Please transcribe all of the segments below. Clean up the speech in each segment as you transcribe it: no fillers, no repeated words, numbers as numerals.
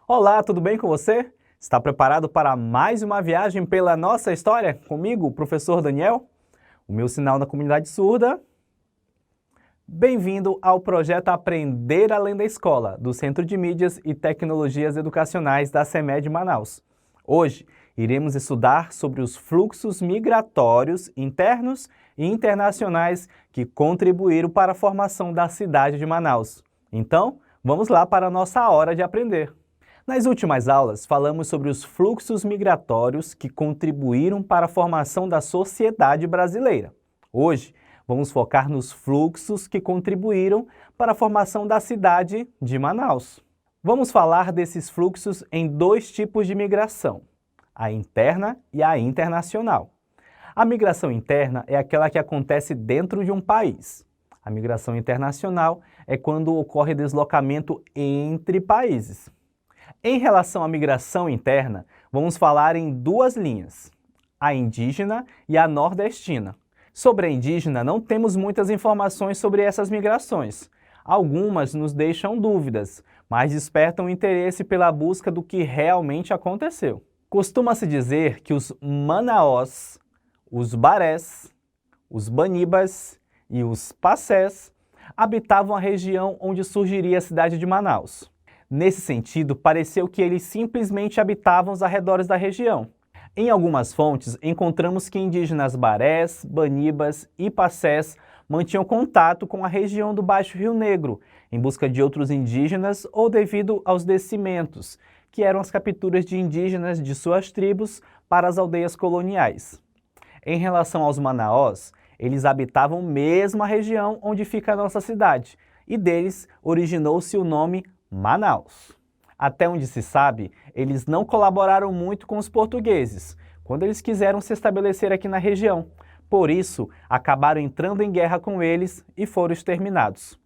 Olá, tudo bem com você? Está preparado para mais uma viagem pela nossa história? Comigo, o professor Daniel? O meu sinal na comunidade surda? Bem-vindo ao projeto Aprender Além da Escola, do Centro de Mídias e Tecnologias Educacionais da CEMED Manaus. Hoje, iremos estudar sobre os fluxos migratórios internos e internacionais que contribuíram para a formação da cidade de Manaus. Então, vamos lá para a nossa hora de aprender. Nas últimas aulas, falamos sobre os fluxos migratórios que contribuíram para a formação da sociedade brasileira. Hoje, vamos focar nos fluxos que contribuíram para a formação da cidade de Manaus. Vamos falar desses fluxos em dois tipos de migração, a interna e a internacional. A migração interna é aquela que acontece dentro de um país. A migração internacional é quando ocorre deslocamento entre países. Em relação à migração interna, vamos falar em duas linhas, a indígena e a nordestina. Sobre a indígena, não temos muitas informações sobre essas migrações. Algumas nos deixam dúvidas, mas despertam interesse pela busca do que realmente aconteceu. Costuma-se dizer que os Manaós, os Barés, os Banibas e os Pacés habitavam a região onde surgiria a cidade de Manaus. Nesse sentido, pareceu que eles simplesmente habitavam os arredores da região. Em algumas fontes, encontramos que indígenas Barés, Banibas e Pacés mantinham contato com a região do Baixo Rio Negro, em busca de outros indígenas ou devido aos descimentos, que eram as capturas de indígenas de suas tribos para as aldeias coloniais. Em relação aos Manaós, eles habitavam mesmo a região onde fica a nossa cidade, e deles originou-se o nome Manaus. Até onde se sabe, eles não colaboraram muito com os portugueses, quando eles quiseram se estabelecer aqui na região. Por isso, acabaram entrando em guerra com eles e foram exterminados.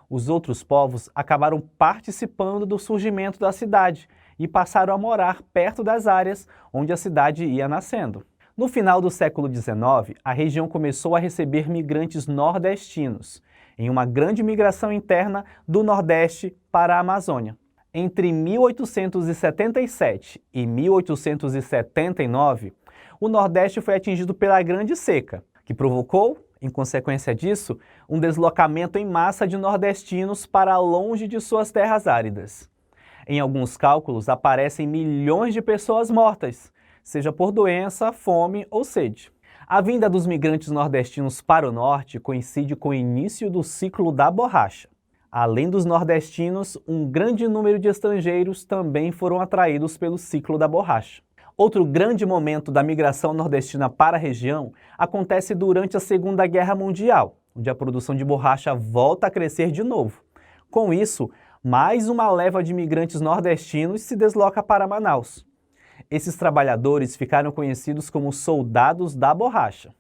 Os outros povos acabaram participando do surgimento da cidade e passaram a morar perto das áreas onde a cidade ia nascendo. No final do século XIX, a região começou a receber migrantes nordestinos, em uma grande migração interna do Nordeste para a Amazônia. Entre 1877 e 1879, o Nordeste foi atingido pela Grande Seca, que provocou, em consequência disso, um deslocamento em massa de nordestinos para longe de suas terras áridas. Em alguns cálculos, aparecem milhões de pessoas mortas, seja por doença, fome ou sede. A vinda dos migrantes nordestinos para o norte coincide com o início do ciclo da borracha. Além dos nordestinos, um grande número de estrangeiros também foram atraídos pelo ciclo da borracha. Outro grande momento da migração nordestina para a região acontece durante a Segunda Guerra Mundial, onde a produção de borracha volta a crescer de novo. Com isso, mais uma leva de imigrantes nordestinos se desloca para Manaus. Esses trabalhadores ficaram conhecidos como soldados da borracha.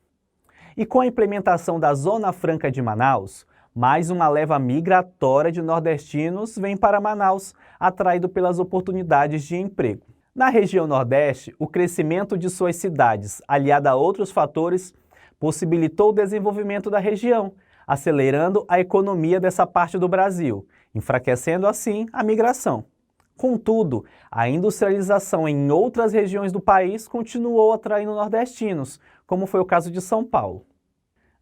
E com a implementação da Zona Franca de Manaus, mais uma leva migratória de nordestinos vem para Manaus, atraído pelas oportunidades de emprego. Na região Nordeste, o crescimento de suas cidades, aliado a outros fatores, possibilitou o desenvolvimento da região, acelerando a economia dessa parte do Brasil, enfraquecendo assim a migração. Contudo, a industrialização em outras regiões do país continuou atraindo nordestinos, como foi o caso de São Paulo.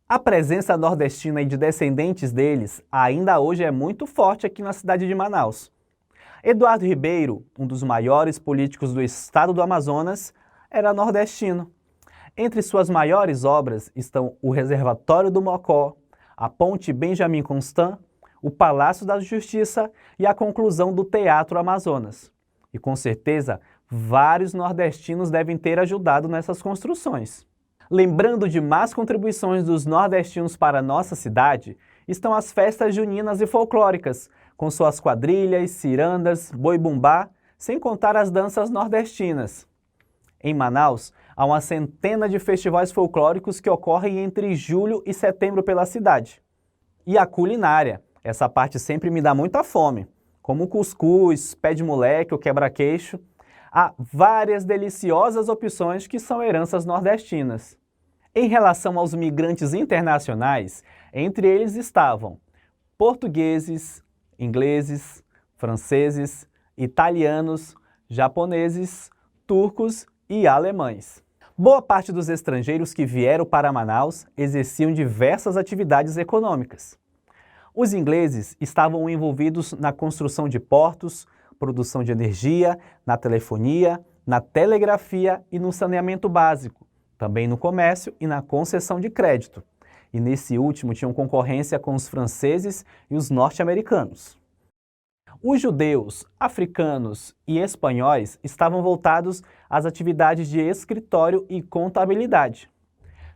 A presença nordestina e de descendentes deles ainda hoje é muito forte aqui na cidade de Manaus. Eduardo Ribeiro, um dos maiores políticos do estado do Amazonas, era nordestino. Entre suas maiores obras estão o Reservatório do Mocó, a Ponte Benjamin Constant, o Palácio da Justiça e a conclusão do Teatro Amazonas. E com certeza, vários nordestinos devem ter ajudado nessas construções. Lembrando de más contribuições dos nordestinos para a nossa cidade, estão as festas juninas e folclóricas, com suas quadrilhas, cirandas, boi-bumbá, sem contar as danças nordestinas. Em Manaus, há uma centena de festivais folclóricos que ocorrem entre julho e setembro pela cidade. E a culinária. Essa parte sempre me dá muita fome, como o cuscuz, pé de moleque ou quebra-queixo. Há várias deliciosas opções que são heranças nordestinas. Em relação aos migrantes internacionais, entre eles estavam portugueses, ingleses, franceses, italianos, japoneses, turcos e alemães. Boa parte dos estrangeiros que vieram para Manaus exerciam diversas atividades econômicas. Os ingleses estavam envolvidos na construção de portos, produção de energia, na telefonia, na telegrafia e no saneamento básico, também no comércio e na concessão de crédito. E nesse último tinham concorrência com os franceses e os norte-americanos. Os judeus, africanos e espanhóis estavam voltados às atividades de escritório e contabilidade.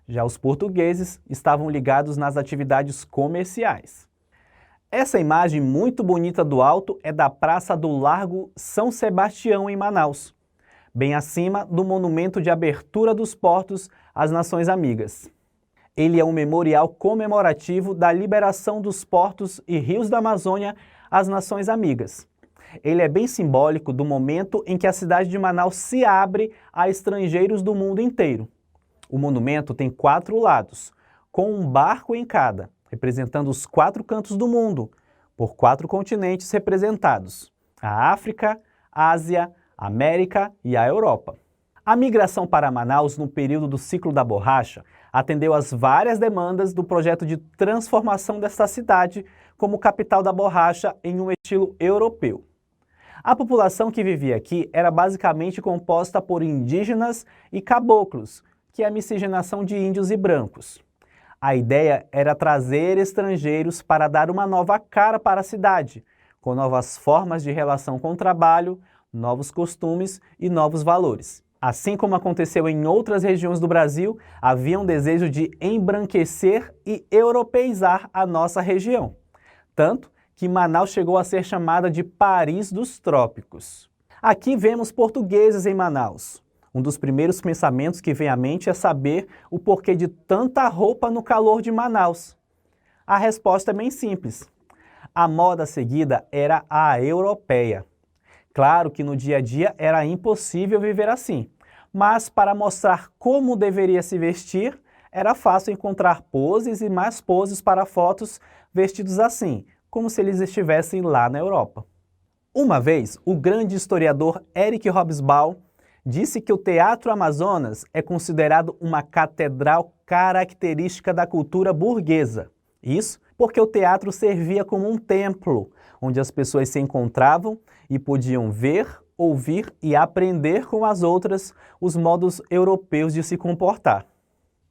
Já os portugueses estavam ligados nas atividades comerciais. Essa imagem muito bonita do alto é da Praça do Largo São Sebastião, em Manaus, bem acima do monumento de abertura dos portos às Nações Amigas. Ele é um memorial comemorativo da liberação dos portos e rios da Amazônia às Nações Amigas. Ele é bem simbólico do momento em que a cidade de Manaus se abre a estrangeiros do mundo inteiro. O monumento tem 4 lados, com um barco em cada, representando os 4 cantos do mundo, por 4 continentes representados: a África, a Ásia, a América e a Europa. A migração para Manaus no período do ciclo da borracha atendeu às várias demandas do projeto de transformação desta cidade como capital da borracha em um estilo europeu. A população que vivia aqui era basicamente composta por indígenas e caboclos, que é a miscigenação de índios e brancos. A ideia era trazer estrangeiros para dar uma nova cara para a cidade, com novas formas de relação com o trabalho, novos costumes e novos valores. Assim como aconteceu em outras regiões do Brasil, havia um desejo de embranquecer e europeizar a nossa região. Tanto que Manaus chegou a ser chamada de Paris dos Trópicos. Aqui vemos portugueses em Manaus. Um dos primeiros pensamentos que vem à mente é saber o porquê de tanta roupa no calor de Manaus. A resposta é bem simples. A moda seguida era a europeia. Claro que no dia a dia era impossível viver assim, mas para mostrar como deveria se vestir, era fácil encontrar poses e mais poses para fotos vestidos assim, como se eles estivessem lá na Europa. Uma vez, o grande historiador Eric Hobsbawm disse que o Teatro Amazonas é considerado uma catedral característica da cultura burguesa. Isso porque o teatro servia como um templo, onde as pessoas se encontravam e podiam ver, ouvir e aprender com as outras os modos europeus de se comportar.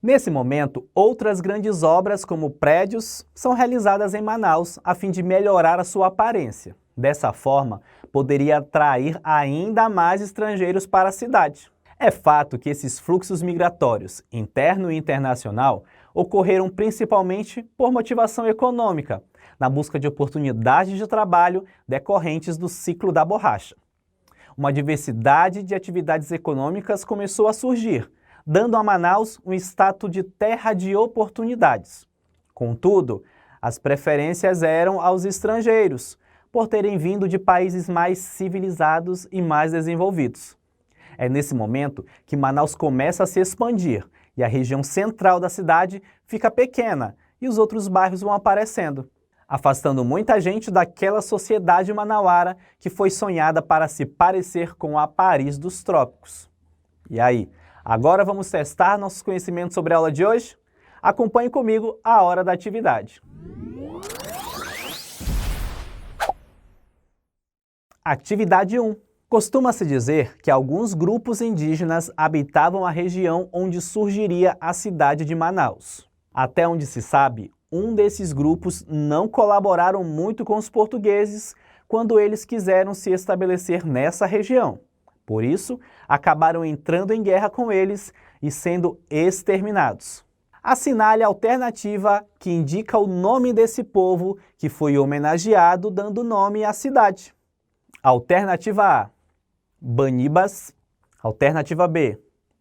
Nesse momento, outras grandes obras, como prédios, são realizadas em Manaus a fim de melhorar a sua aparência. Dessa forma, poderia atrair ainda mais estrangeiros para a cidade. É fato que esses fluxos migratórios, interno e internacional, ocorreram principalmente por motivação econômica, na busca de oportunidades de trabalho decorrentes do ciclo da borracha. Uma diversidade de atividades econômicas começou a surgir, dando a Manaus um status de terra de oportunidades. Contudo, as preferências eram aos estrangeiros, por terem vindo de países mais civilizados e mais desenvolvidos. É nesse momento que Manaus começa a se expandir e a região central da cidade fica pequena e os outros bairros vão aparecendo, afastando muita gente daquela sociedade manauara que foi sonhada para se parecer com a Paris dos Trópicos. E aí, agora vamos testar nossos conhecimentos sobre a aula de hoje? Acompanhe comigo a hora da atividade. Atividade 1. Costuma-se dizer que alguns grupos indígenas habitavam a região onde surgiria a cidade de Manaus. Até onde se sabe, um desses grupos não colaboraram muito com os portugueses quando eles quiseram se estabelecer nessa região. Por isso, acabaram entrando em guerra com eles e sendo exterminados. Assinale a alternativa que indica o nome desse povo que foi homenageado dando nome à cidade. Alternativa A, Banibas. Alternativa B,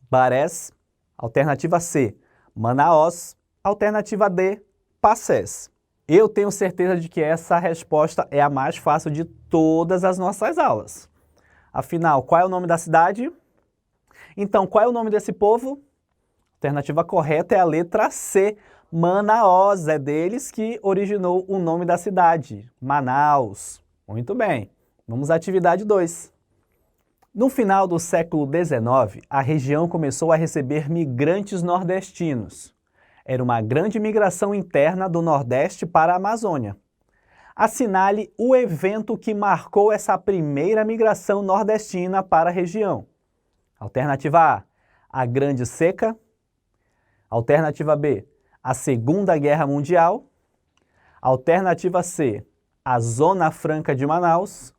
Barés. Alternativa C, Manaós. Alternativa D, Passés. Eu tenho certeza de que essa resposta é a mais fácil de todas as nossas aulas. Afinal, qual é o nome da cidade? Então, qual é o nome desse povo? Alternativa correta é a letra C, Manaós. É deles que originou o nome da cidade, Manaus. Muito bem. Vamos à atividade 2. No final do século XIX, a região começou a receber migrantes nordestinos. Era uma grande migração interna do Nordeste para a Amazônia. Assinale o evento que marcou essa primeira migração nordestina para a região. Alternativa A Grande Seca. Alternativa B, a Segunda Guerra Mundial. Alternativa C, a Zona Franca de Manaus.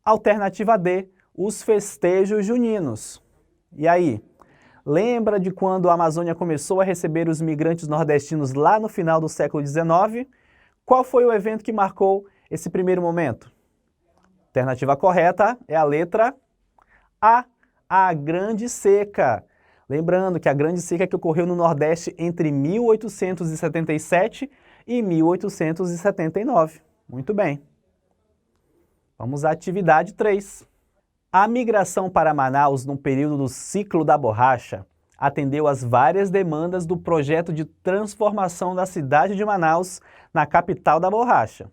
Alternativa D, os festejos juninos. E aí, lembra de quando a Amazônia começou a receber os migrantes nordestinos lá no final do século XIX? Qual foi o evento que marcou esse primeiro momento? Alternativa correta é a letra A Grande Seca. Lembrando que a Grande Seca que ocorreu no Nordeste entre 1877 e 1879. Muito bem. Vamos à atividade 3. A migração para Manaus no período do ciclo da borracha atendeu às várias demandas do projeto de transformação da cidade de Manaus na capital da borracha.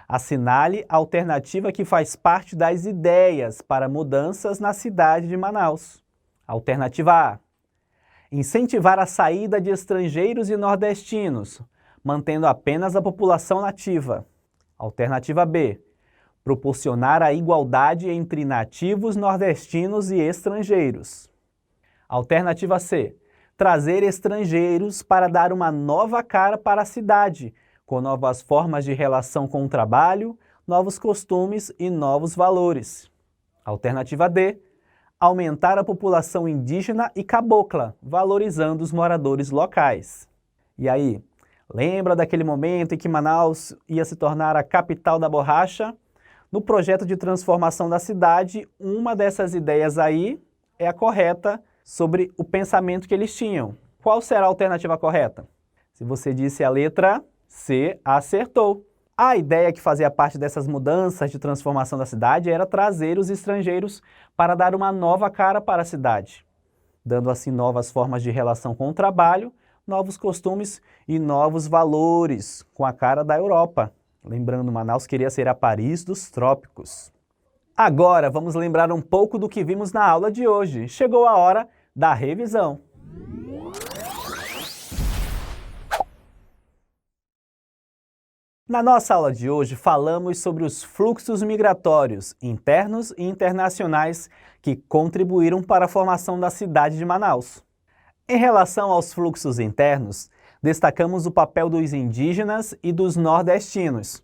Assinale a alternativa que faz parte das ideias para mudanças na cidade de Manaus. Alternativa A. Incentivar a saída de estrangeiros e nordestinos, mantendo apenas a população nativa. Alternativa B. Proporcionar a igualdade entre nativos nordestinos e estrangeiros. Alternativa C. Trazer estrangeiros para dar uma nova cara para a cidade, com novas formas de relação com o trabalho, novos costumes e novos valores. Alternativa D. Aumentar a população indígena e cabocla, valorizando os moradores locais. E aí, lembra daquele momento em que Manaus ia se tornar a capital da borracha? No projeto de transformação da cidade, uma dessas ideias aí é a correta sobre o pensamento que eles tinham. Qual será a alternativa correta? Se você disse a letra C, acertou. A ideia que fazia parte dessas mudanças de transformação da cidade era trazer os estrangeiros para dar uma nova cara para a cidade, dando assim novas formas de relação com o trabalho, novos costumes e novos valores, com a cara da Europa. Lembrando, Manaus queria ser a Paris dos trópicos. Agora vamos lembrar um pouco do que vimos na aula de hoje. Chegou a hora da revisão. Na nossa aula de hoje falamos sobre os fluxos migratórios internos e internacionais que contribuíram para a formação da cidade de Manaus. Em relação aos fluxos internos, destacamos o papel dos indígenas e dos nordestinos.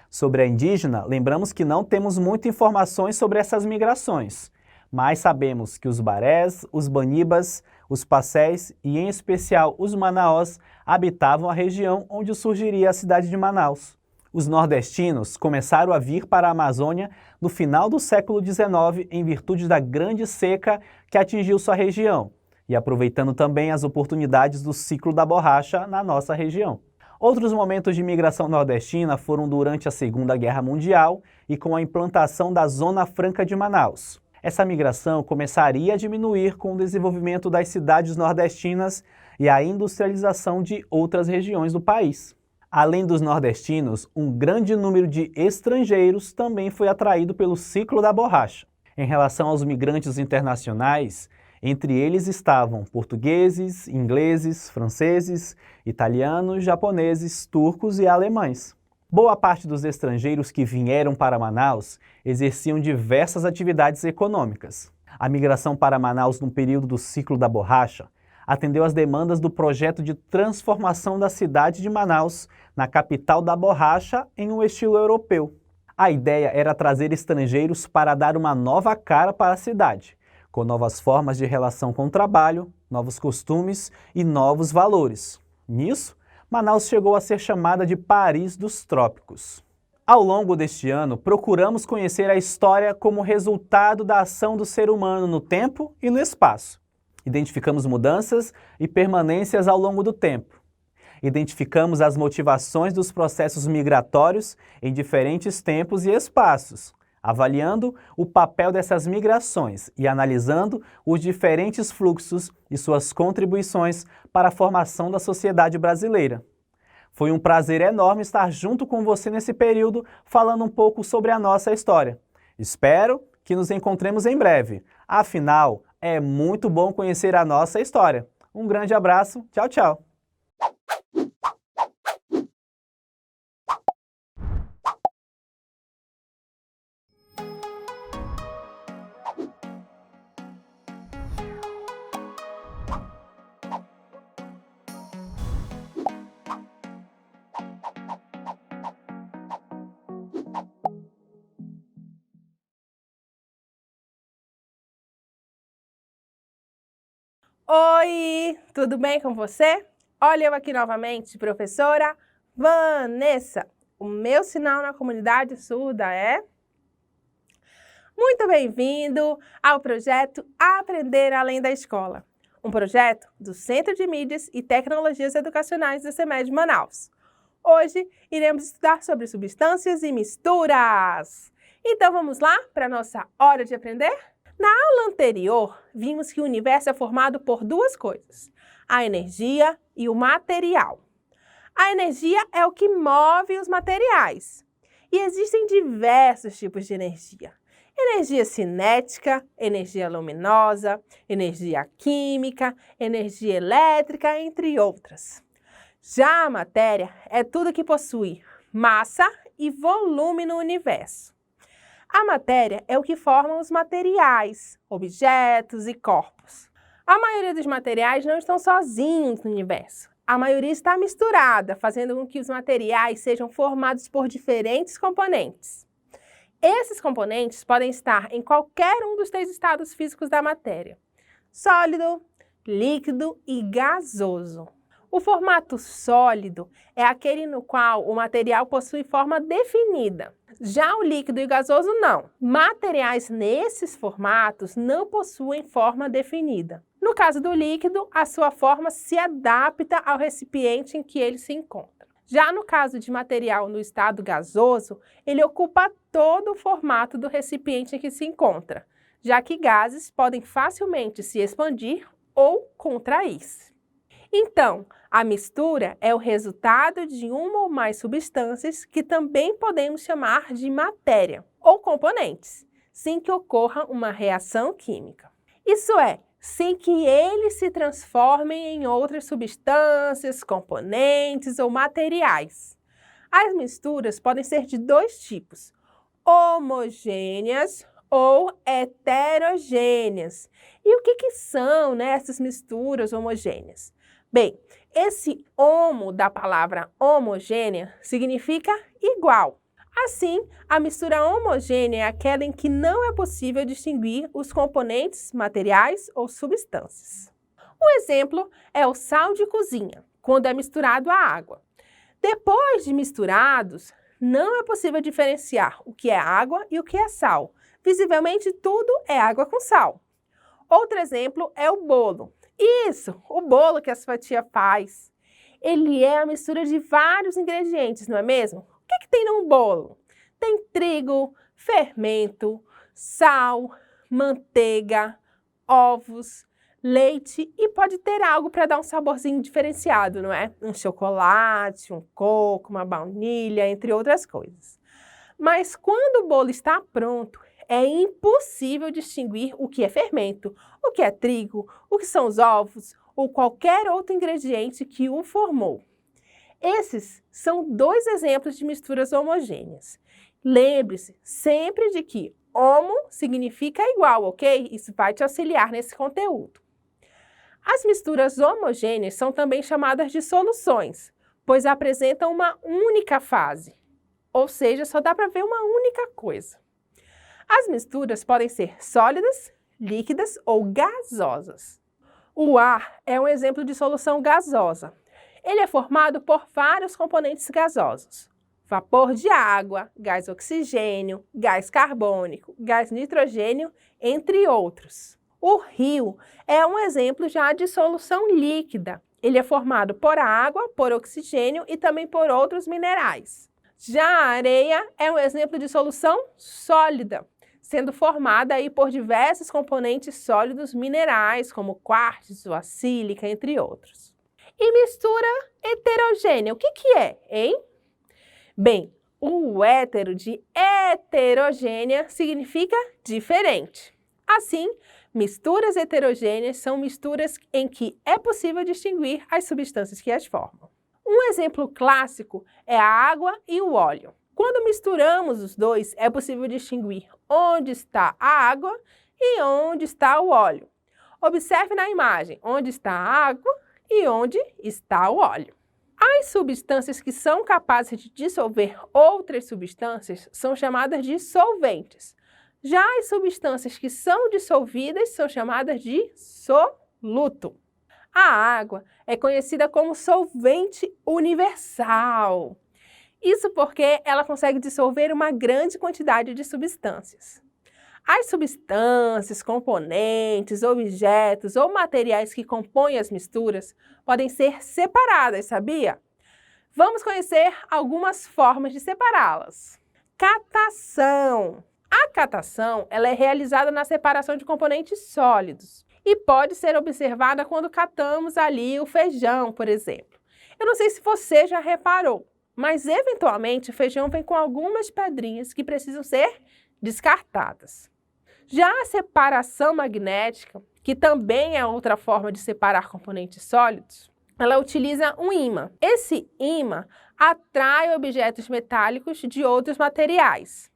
Sobre a indígena, lembramos que não temos muitas informações sobre essas migrações, mas sabemos que os barés, os banibas, os pacés e, em especial, os manaós habitavam a região onde surgiria a cidade de Manaus. Os nordestinos começaram a vir para a Amazônia no final do século XIX em virtude da Grande Seca que atingiu sua região, e aproveitando também as oportunidades do ciclo da borracha na nossa região. Outros momentos de migração nordestina foram durante a Segunda Guerra Mundial e com a implantação da Zona Franca de Manaus. Essa migração começaria a diminuir com o desenvolvimento das cidades nordestinas e a industrialização de outras regiões do país. Além dos nordestinos, um grande número de estrangeiros também foi atraído pelo ciclo da borracha. Em relação aos migrantes internacionais, entre eles estavam portugueses, ingleses, franceses, italianos, japoneses, turcos e alemães. Boa parte dos estrangeiros que vieram para Manaus exerciam diversas atividades econômicas. A migração para Manaus no período do ciclo da borracha atendeu às demandas do projeto de transformação da cidade de Manaus na capital da borracha em um estilo europeu. A ideia era trazer estrangeiros para dar uma nova cara para a cidade, com novas formas de relação com o trabalho, novos costumes e novos valores. Nisso, Manaus chegou a ser chamada de Paris dos trópicos. Ao longo deste ano, procuramos conhecer a história como resultado da ação do ser humano no tempo e no espaço. Identificamos mudanças e permanências ao longo do tempo. Identificamos as motivações dos processos migratórios em diferentes tempos e espaços, avaliando o papel dessas migrações e analisando os diferentes fluxos e suas contribuições para a formação da sociedade brasileira. Foi um prazer enorme estar junto com você nesse período, falando um pouco sobre a nossa história. Espero que nos encontremos em breve. Afinal, é muito bom conhecer a nossa história. Um grande abraço, tchau, tchau! Oi, tudo bem com você? Olha eu aqui novamente, professora Vanessa. O meu sinal na comunidade surda é... Muito bem-vindo ao projeto Aprender Além da Escola, um projeto do Centro de Mídias e Tecnologias Educacionais da CEMED Manaus. Hoje iremos estudar sobre substâncias e misturas. Então vamos lá para a nossa hora de aprender? Na aula anterior, vimos que o universo é formado por duas coisas, a energia e o material. A energia é o que move os materiais. E existem diversos tipos de energia. Energia cinética, energia luminosa, energia química, energia elétrica, entre outras. Já a matéria é tudo que possui massa e volume no universo. A matéria é o que forma os materiais, objetos e corpos. A maioria dos materiais não estão sozinhos no universo. A maioria está misturada, fazendo com que os materiais sejam formados por diferentes componentes. Esses componentes podem estar em qualquer um dos três estados físicos da matéria: sólido, líquido e gasoso. O formato sólido é aquele no qual o material possui forma definida. Já o líquido e o gasoso não. Materiais nesses formatos não possuem forma definida. No caso do líquido, a sua forma se adapta ao recipiente em que ele se encontra. Já no caso de material no estado gasoso, ele ocupa todo o formato do recipiente em que se encontra, já que gases podem facilmente se expandir ou contrair-se. Então, a mistura é o resultado de uma ou mais substâncias que também podemos chamar de matéria ou componentes, sem que ocorra uma reação química. Isso é, sem que eles se transformem em outras substâncias, componentes ou materiais. As misturas podem ser de dois tipos: homogêneas ou heterogêneas. E o que são, essas misturas homogêneas? Bem, esse homo da palavra homogênea significa igual. Assim, a mistura homogênea é aquela em que não é possível distinguir os componentes materiais ou substâncias. Um exemplo é o sal de cozinha, quando é misturado à água. Depois de misturados, não é possível diferenciar o que é água e o que é sal. Visivelmente, tudo é água com sal. Outro exemplo é o bolo. Isso, o bolo que a sua tia faz. Ele é a mistura de vários ingredientes, não é mesmo? O que tem num bolo? Tem trigo, fermento, sal, manteiga, ovos, leite e pode ter algo para dar um saborzinho diferenciado, não é? Um chocolate, um coco, uma baunilha, entre outras coisas. Mas quando o bolo está pronto, é impossível distinguir o que é fermento, o que é trigo, o que são os ovos ou qualquer outro ingrediente que o formou. Esses são dois exemplos de misturas homogêneas. Lembre-se sempre de que homo significa igual, ok? Isso vai te auxiliar nesse conteúdo. As misturas homogêneas são também chamadas de soluções, pois apresentam uma única fase, ou seja, só dá para ver uma única coisa. As misturas podem ser sólidas, líquidas ou gasosas. O ar é um exemplo de solução gasosa. Ele é formado por vários componentes gasosos: vapor de água, gás oxigênio, gás carbônico, gás nitrogênio, entre outros. O rio é um exemplo já de solução líquida. Ele é formado por água, por oxigênio e também por outros minerais. Já a areia é um exemplo de solução sólida, sendo formada aí por diversos componentes sólidos minerais, como quartzo, a sílica, entre outros. E mistura heterogênea, o que é, hein? Bem, o hétero de heterogênea significa diferente. Assim, misturas heterogêneas são misturas em que é possível distinguir as substâncias que as formam. Um exemplo clássico é a água e o óleo. Quando misturamos os dois, é possível distinguir onde está a água e onde está o óleo. Observe na imagem onde está a água e onde está o óleo. As substâncias que são capazes de dissolver outras substâncias são chamadas de solventes. Já as substâncias que são dissolvidas são chamadas de soluto. A água é conhecida como solvente universal. Isso porque ela consegue dissolver uma grande quantidade de substâncias. As substâncias, componentes, objetos ou materiais que compõem as misturas podem ser separadas, sabia? Vamos conhecer algumas formas de separá-las. Catação. A catação ela é realizada na separação de componentes sólidos e pode ser observada quando catamos ali o feijão, por exemplo. Eu não sei se você já reparou, mas eventualmente o feijão vem com algumas pedrinhas que precisam ser descartadas. Já a separação magnética, que também é outra forma de separar componentes sólidos, ela utiliza um ímã. Esse ímã atrai objetos metálicos de outros materiais.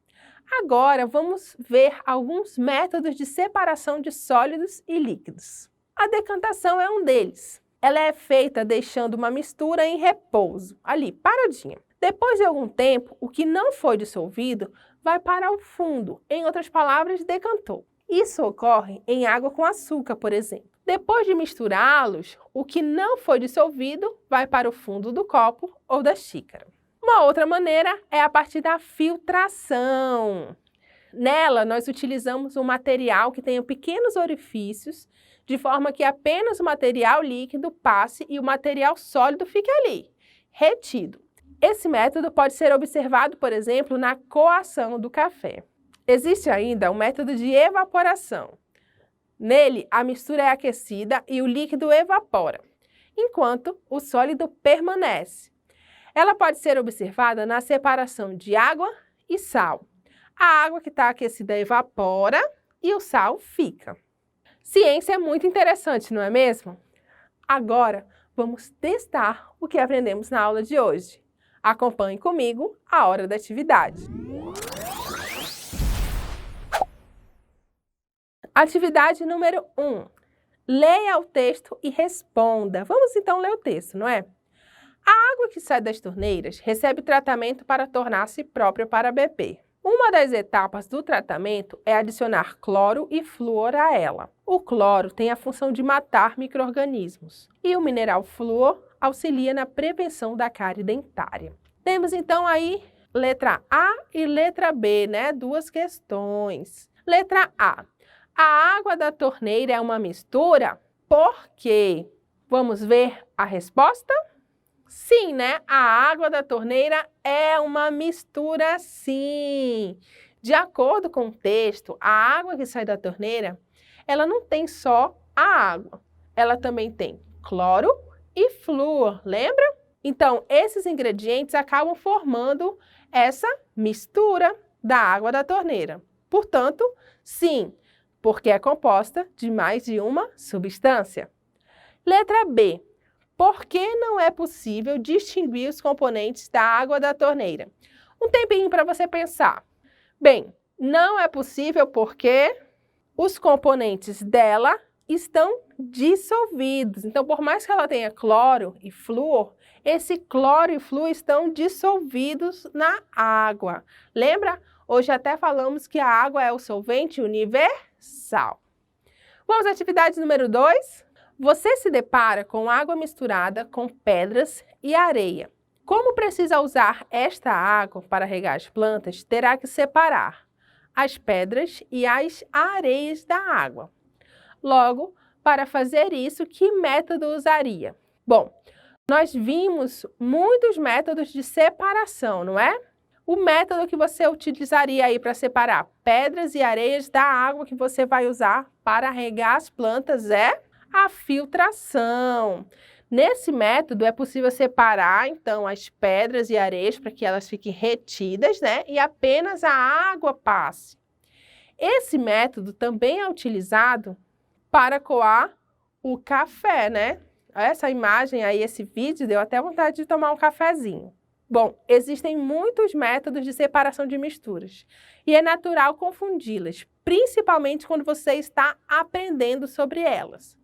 Agora vamos ver alguns métodos de separação de sólidos e líquidos. A decantação é um deles. Ela é feita deixando uma mistura em repouso, ali, paradinha. Depois de algum tempo, o que não foi dissolvido vai para o fundo, em outras palavras, decantou. Isso ocorre em água com açúcar, por exemplo. Depois de misturá-los, o que não foi dissolvido vai para o fundo do copo ou da xícara. Uma outra maneira é a partir da filtração. Nela, nós utilizamos um material que tenha pequenos orifícios, de forma que apenas o material líquido passe e o material sólido fique ali, retido. Esse método pode ser observado, por exemplo, na coação do café. Existe ainda o método de evaporação. Nele, a mistura é aquecida e o líquido evapora, enquanto o sólido permanece. Ela pode ser observada na separação de água e sal. A água que está aquecida evapora e o sal fica. Ciência é muito interessante, não é mesmo? Agora, vamos testar o que aprendemos na aula de hoje. Acompanhe comigo a hora da atividade. Atividade número 1. Leia o texto e responda. Vamos então ler o texto, não é? A água que sai das torneiras recebe tratamento para tornar-se própria para beber. Uma das etapas do tratamento é adicionar cloro e flúor a ela. O cloro tem a função de matar micro-organismos e o mineral flúor auxilia na prevenção da cárie dentária. Temos então aí letra A e letra B, né? Duas questões. Letra A. A água da torneira é uma mistura? Por quê? Vamos ver a resposta? Sim, né? A água da torneira é uma mistura, sim. De acordo com o texto, a água que sai da torneira, ela não tem só a água. Ela também tem cloro e flúor, lembra? Então, esses ingredientes acabam formando essa mistura da água da torneira. Portanto, sim, porque é composta de mais de uma substância. Letra B. Por que não é possível distinguir os componentes da água da torneira? Um tempinho para você pensar. Bem, não é possível porque os componentes dela estão dissolvidos. Então, por mais que ela tenha cloro e flúor, esse cloro e flúor estão dissolvidos na água. Lembra? Hoje até falamos que a água é o solvente universal. Vamos à atividade número 2. Você se depara com água misturada com pedras e areia. Como precisa usar esta água para regar as plantas, terá que separar as pedras e as areias da água. Logo, para fazer isso, que método usaria? Bom, nós vimos muitos métodos de separação, não é? O método que você utilizaria aí para separar pedras e areias da água que você vai usar para regar as plantas é a filtração. Nesse método é possível separar, então, as pedras e areias para que elas fiquem retidas, né? E apenas a água passe. Esse método também é utilizado para coar o café, né? Essa imagem aí, esse vídeo, deu até vontade de tomar um cafezinho. Bom, existem muitos métodos de separação de misturas e é natural confundi-las, principalmente quando você está aprendendo sobre elas.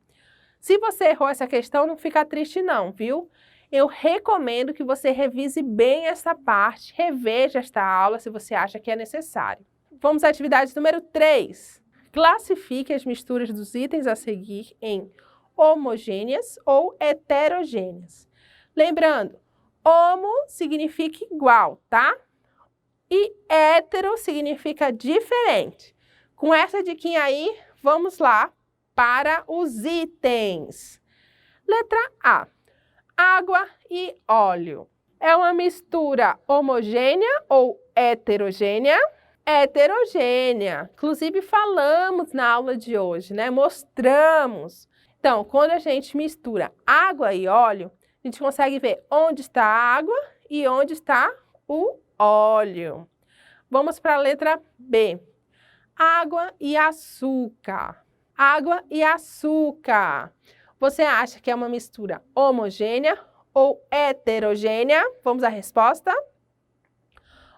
Se você errou essa questão, não fica triste não, viu? Eu recomendo que você revise bem essa parte, reveja esta aula se você acha que é necessário. Vamos à atividade número 3. Classifique as misturas dos itens a seguir em homogêneas ou heterogêneas. Lembrando, homo significa igual, tá? E hétero significa diferente. Com essa diquinha aí, vamos lá para os itens. Letra A. Água e óleo. É uma mistura homogênea ou heterogênea? Heterogênea. Inclusive falamos na aula de hoje, né? Mostramos. Então, quando a gente mistura água e óleo, a gente consegue ver onde está a água e onde está o óleo. Vamos para a letra B. Água e açúcar. Água e açúcar. Você acha que é uma mistura homogênea ou heterogênea? Vamos à resposta?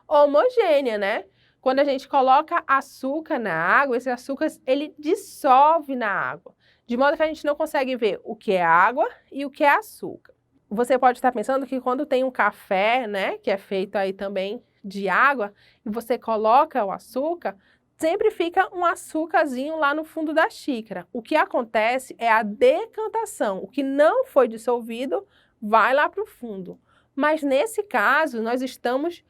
Homogênea, né? Quando a gente coloca açúcar na água, esse açúcar ele dissolve na água, de modo que a gente não consegue ver o que é água e o que é açúcar. Você pode estar pensando que quando tem um café, né, que é feito aí também de água, e você coloca o açúcar, sempre fica um açúcarzinho lá no fundo da xícara. O que acontece é a decantação. O que não foi dissolvido vai lá para o fundo. Mas nesse caso, nós estamos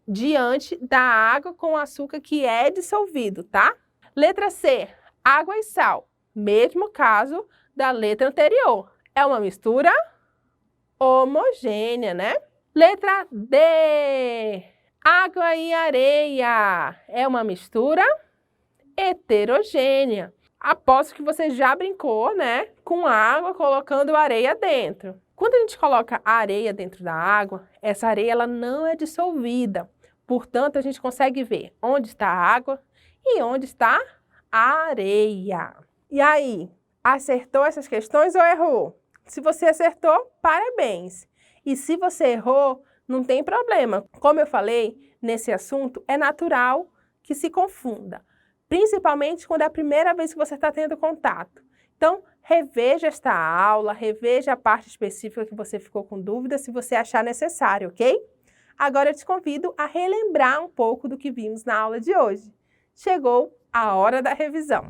diante da água com açúcar que é dissolvido, tá? Letra C, água e sal. Mesmo caso da letra anterior. É uma mistura homogênea, né? Letra D, água e areia. É uma mistura heterogênea. Aposto que você já brincou, né, com água colocando areia dentro. Quando a gente coloca a areia dentro da água, essa areia ela não é dissolvida. Portanto, a gente consegue ver onde está a água e onde está a areia. E aí, acertou essas questões ou errou? Se você acertou, parabéns. E se você errou, não tem problema. Como eu falei, nesse assunto é natural que se confunda, principalmente quando é a primeira vez que você está tendo contato. Então, reveja esta aula, reveja a parte específica que você ficou com dúvida, se você achar necessário, ok? Agora eu te convido a relembrar um pouco do que vimos na aula de hoje. Chegou a hora da revisão.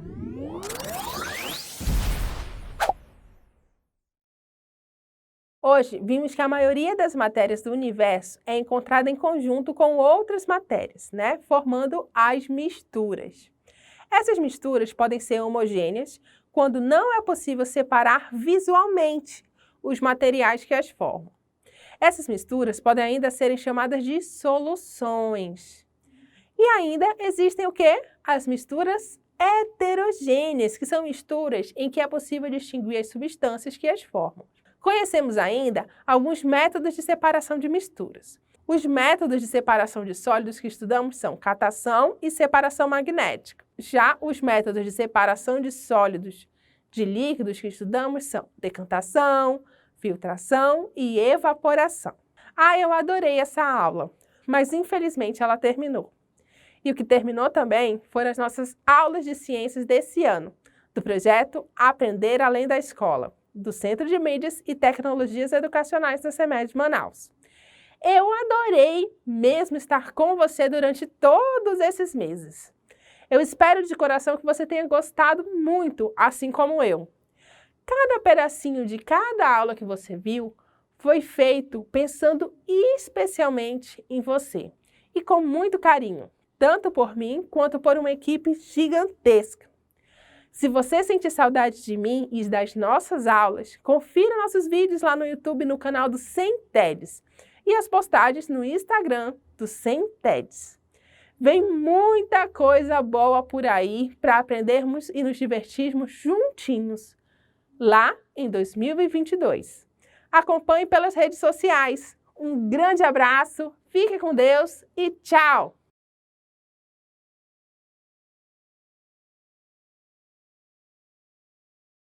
Hoje, vimos que a maioria das matérias do universo é encontrada em conjunto com outras matérias, né? Formando as misturas. Essas misturas podem ser homogêneas quando não é possível separar visualmente os materiais que as formam. Essas misturas podem ainda serem chamadas de soluções. E ainda existem o quê? As misturas heterogêneas, que são misturas em que é possível distinguir as substâncias que as formam. Conhecemos ainda alguns métodos de separação de misturas. Os métodos de separação de sólidos que estudamos são catação e separação magnética. Já os métodos de separação de sólidos de líquidos que estudamos são decantação, filtração e evaporação. Ah, eu adorei essa aula, mas infelizmente ela terminou. E o que terminou também foram as nossas aulas de ciências desse ano, do projeto Aprender Além da Escola, do Centro de Mídias e Tecnologias Educacionais da CEMED Manaus. Eu adorei mesmo estar com você durante todos esses meses. Eu espero de coração que você tenha gostado muito, assim como eu. Cada pedacinho de cada aula que você viu foi feito pensando especialmente em você e com muito carinho, tanto por mim quanto por uma equipe gigantesca. Se você sentir saudade de mim e das nossas aulas, confira nossos vídeos lá no YouTube no canal do Sem TEDs e as postagens no Instagram do Sem TEDs. Vem muita coisa boa por aí para aprendermos e nos divertirmos juntinhos lá em 2022. acompanhe pelas redes sociais. Um grande abraço, fique com Deus e tchau!